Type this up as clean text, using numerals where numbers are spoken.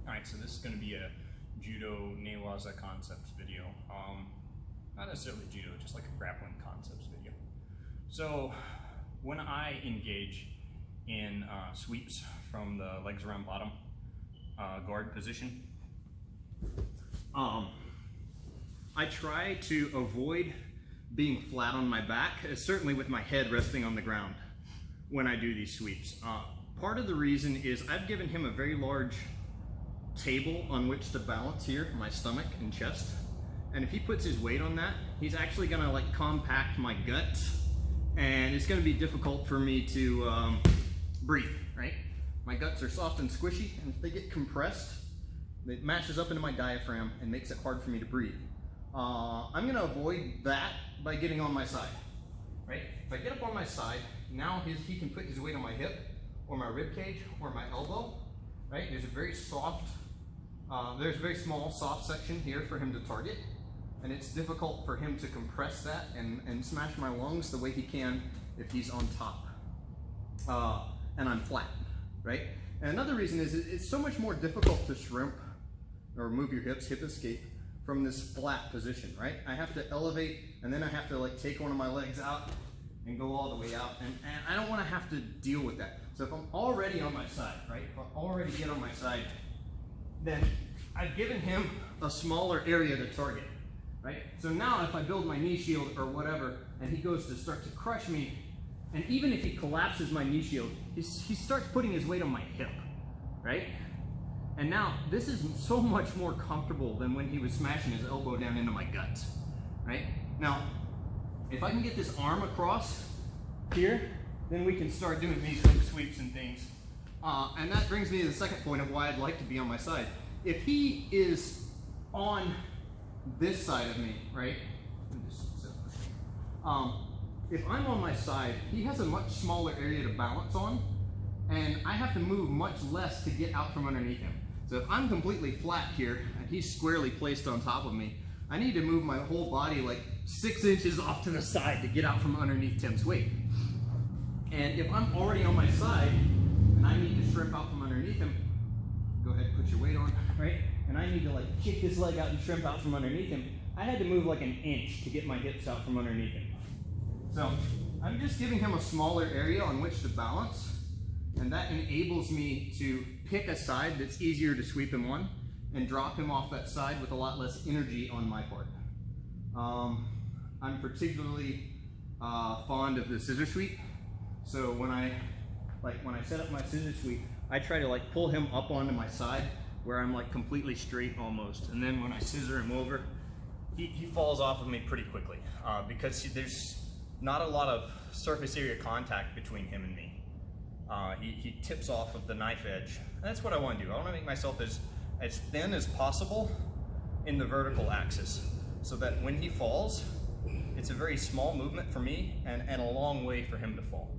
Alright, so this is going to be a judo Newaza concepts video. Not necessarily judo, just like a grappling concepts video. So when I engage in sweeps from the legs around bottom guard position, I try to avoid being flat on my back, certainly with my head resting on the ground when I do these sweeps. Part of the reason is I've given him a very large table on which to balance here, my stomach and chest. And if he puts his weight on that, he's actually gonna like compact my gut, and it's gonna be difficult for me to breathe, right? My guts are soft and squishy, and if they get compressed, it mashes up into my diaphragm and makes it hard for me to breathe. I'm gonna avoid that by getting on my side, right? If I get up on my side, now he can put his weight on my hip, or my rib cage, or my elbow, right? There's a very soft, there's a very small soft section here for him to target, and it's difficult for him to compress that and smash my lungs the way he can if he's on top and I'm flat, right? And another reason is it's so much more difficult to shrimp or move your hips, hip escape, from this flat position, right? I have to elevate, and then I have to like take one of my legs out and go all the way out, and I don't want to have to deal with that. So if I'm already on my side, right? If I already get on my side, then I've given him a smaller area to target, right? So now if I build my knee shield or whatever, and he goes to start to crush me, and even if he collapses my knee shield, he starts putting his weight on my hip, right? And now this is so much more comfortable than when he was smashing his elbow down into my gut, right? Now, if I can get this arm across here, then we can start doing these hook sweeps and things. And that brings me to the second point of why I'd like to be on my side. If he is on this side of me, right? If I'm on my side, he has a much smaller area to balance on, and I have to move much less to get out from underneath him. So if I'm completely flat here, and he's squarely placed on top of me, I need to move my whole body like 6 inches off to the side to get out from underneath Tim's weight. And if I'm already on my side, and I need to shrimp out from underneath him, go ahead and put your weight on, right? And I need to like kick this leg out and shrimp out from underneath him, I had to move like an inch to get my hips out from underneath him. So I'm just giving him a smaller area on which to balance, and that enables me to pick a side that's easier to sweep him on and drop him off that side with a lot less energy on my part. I'm particularly fond of the scissor sweep. So when I set up my scissor sweep, I try to like pull him up onto my side where I'm like completely straight almost. And then when I scissor him over, he falls off of me pretty quickly because there's not a lot of surface area contact between him and me. He tips off of the knife edge. And that's what I want to do. I want to make myself as thin as possible in the vertical axis so that when he falls, it's a very small movement for me and a long way for him to fall.